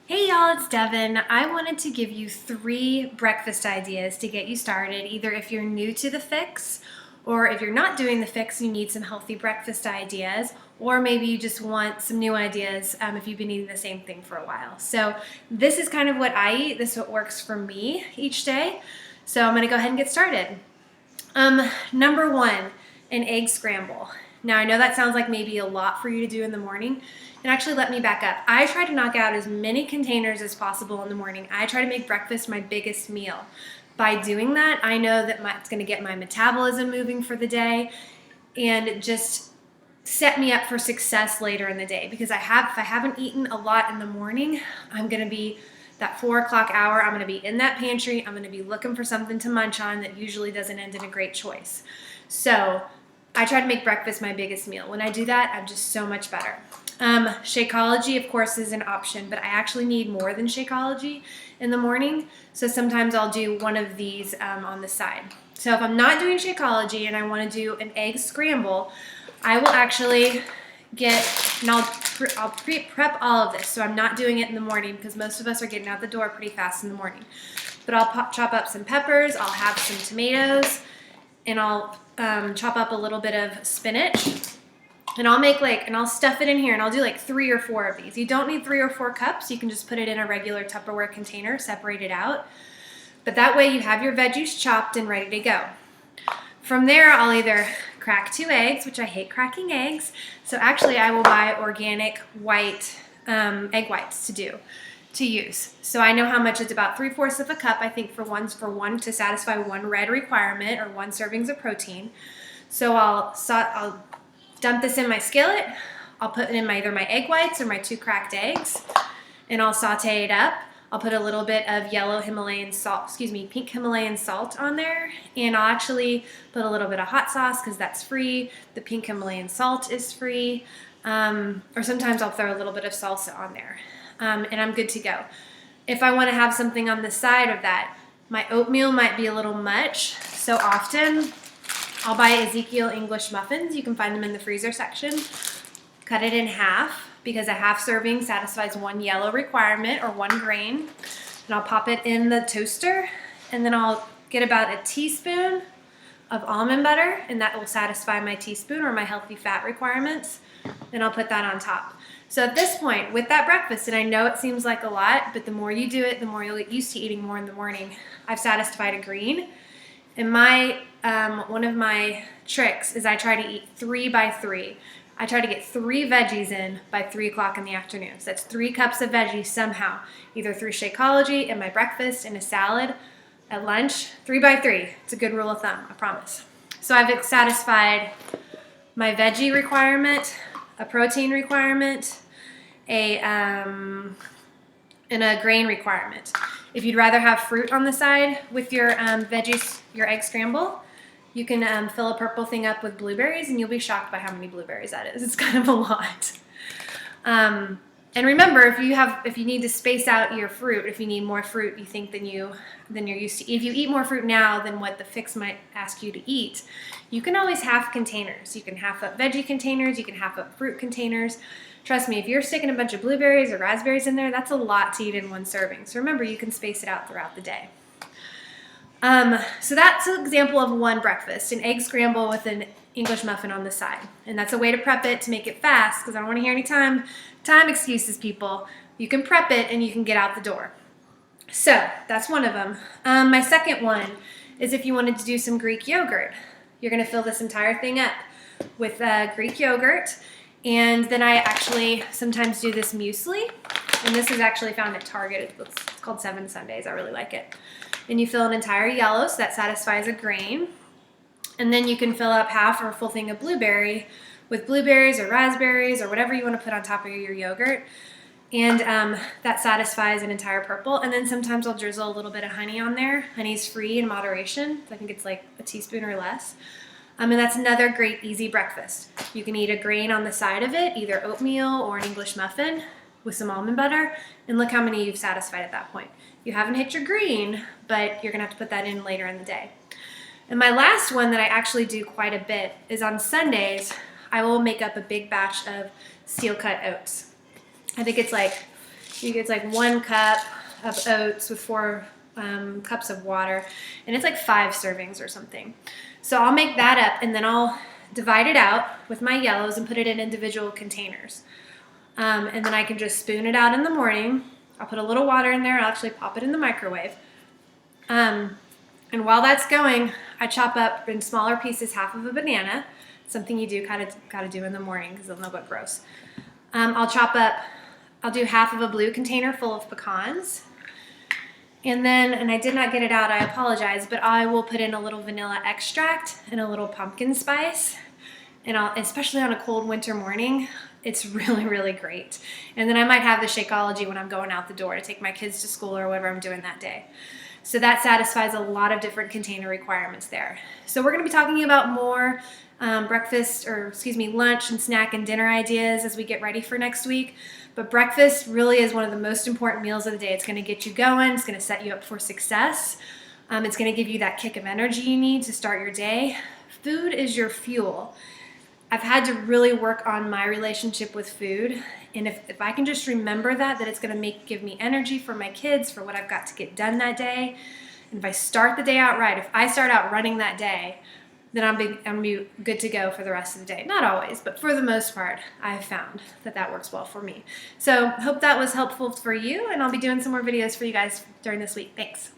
Hey y'all, it's Devin. I wanted to give you 3 breakfast ideas to get you started, either if you're new to the fix, or if you're not doing the fix, you need some healthy breakfast ideas, or maybe you just want some new ideas if you've been eating the same thing for a while. So this is kind of what I eat. This is what works for me each day. So I'm gonna go ahead and get started. Number 1, an egg scramble. Now I know that sounds like maybe a lot for you to do in the morning. And actually, let me back up. I try to knock out as many containers as possible in the morning. I try to make breakfast my biggest meal. By doing that, I know that it's going to get my metabolism moving for the day and just set me up for success later in the day. Because if I haven't eaten a lot in the morning, I'm going to be that 4 o'clock hour. I'm going to be in that pantry. I'm going to be looking for something to munch on that usually doesn't end in a great choice. So I try to make breakfast my biggest meal. When I do that, I'm just so much better. Shakeology, of course, is an option, but I actually need more than Shakeology in the morning. So sometimes I'll do one of these on the side. So if I'm not doing Shakeology and I want to do an egg scramble, I will actually I'll prep all of this. So I'm not doing it in the morning because most of us are getting out the door pretty fast in the morning. But I'll chop up some peppers, I'll have some tomatoes, and I'll chop up a little bit of spinach. And I'll stuff it in here and I'll do like 3 or 4 of these. You don't need 3 or 4 cups. You can just put it in a regular Tupperware container, separate it out. But that way you have your veggies chopped and ready to go. From there, I'll either crack 2 eggs, which I hate cracking eggs. So actually I will buy organic white egg whites to use. So I know how much. It's about 3/4 of a cup, I think, for one to satisfy one red requirement or 1 servings of protein. So I'll dump this in my skillet. I'll put it in either my egg whites or my 2 cracked eggs, and I'll saute it up. I'll put a little bit of pink Himalayan salt on there, and I'll actually put a little bit of hot sauce because that's free. The pink Himalayan salt is free, or sometimes I'll throw a little bit of salsa on there, and I'm good to go. If I want to have something on the side of that, my oatmeal might be a little much, so often I'll buy Ezekiel English muffins. You can find them in the freezer section. Cut it in half because a half serving satisfies 1 yellow requirement or 1 grain. And I'll pop it in the toaster, and then I'll get about a teaspoon of almond butter, and that will satisfy my teaspoon or my healthy fat requirements. And I'll put that on top. So at this point, with that breakfast, and I know it seems like a lot, but the more you do it, the more you'll get used to eating more in the morning. I've satisfied a green. And one of my tricks is I try to eat 3 by 3. I try to get 3 veggies in by 3 o'clock in the afternoon. So that's 3 cups of veggies somehow, either through Shakeology, in my breakfast, in a salad, at lunch. 3 by 3. It's a good rule of thumb, I promise. So I've satisfied my veggie requirement, a protein requirement, and a grain requirement. If you'd rather have fruit on the side with your veggies, your egg scramble, you can fill a purple thing up with blueberries, and you'll be shocked by how many blueberries that is. It's kind of a lot. And remember, if you need to space out your fruit, if you need more fruit, you think than you're used to. If you eat more fruit now than what the fix might ask you to eat, you can always half containers. You can half up veggie containers. You can half up fruit containers. Trust me, if you're sticking a bunch of blueberries or raspberries in there, that's a lot to eat in 1 serving. So remember, you can space it out throughout the day. So that's an example of 1 breakfast, an egg scramble with an English muffin on the side. And that's a way to prep it to make it fast, because I don't want to hear any time excuses, people. You can prep it and you can get out the door. So that's one of them. My second one is if you wanted to do some Greek yogurt. You're going to fill this entire thing up with Greek yogurt. And then I actually sometimes do this muesli, and this is actually found at Target. It's called 7 Sundays. I really like it. And you fill an entire yellow, so that satisfies a grain. And then you can fill up half or a full thing of blueberry with blueberries or raspberries or whatever you want to put on top of your yogurt. And that satisfies an entire purple. And then sometimes I'll drizzle a little bit of honey on there. Honey's free in moderation. I think it's like a teaspoon or less. And that's another great easy breakfast. You can eat a grain on the side of it, either oatmeal or an English muffin with some almond butter, and look how many you've satisfied at that point. You haven't hit your green, but you're gonna have to put that in later in the day. And my last one that I actually do quite a bit is on Sundays, I will make up a big batch of steel cut oats. I think it's like It's like 1 cup of oats with 4 cups of water, and it's like 5 servings or something. So I'll make that up, and then I'll divide it out with my yellows and put it in individual containers. And then I can just spoon it out in the morning. I'll put a little water in there. I'll actually pop it in the microwave. And while that's going, I chop up in smaller pieces half of a banana, something you gotta do in the morning because they'll look gross. I'll do half of a blue container full of pecans. And I did not get it out, I apologize, but I will put in a little vanilla extract and a little pumpkin spice. And especially on a cold winter morning, it's really, really great. And then I might have the Shakeology when I'm going out the door to take my kids to school or whatever I'm doing that day. So that satisfies a lot of different container requirements there. So we're gonna be talking about more lunch and snack and dinner ideas as we get ready for next week. But breakfast really is one of the most important meals of the day. It's gonna get you going, it's gonna set you up for success. It's gonna give you that kick of energy you need to start your day. Food is your fuel. I've had to really work on my relationship with food. And if I can just remember that it's gonna give me energy for my kids, for what I've got to get done that day. And if I start the day out right, if I start out running that day, then I'm gonna be good to go for the rest of the day. Not always, but for the most part, I've found that works well for me. So hope that was helpful for you, and I'll be doing some more videos for you guys during this week. Thanks.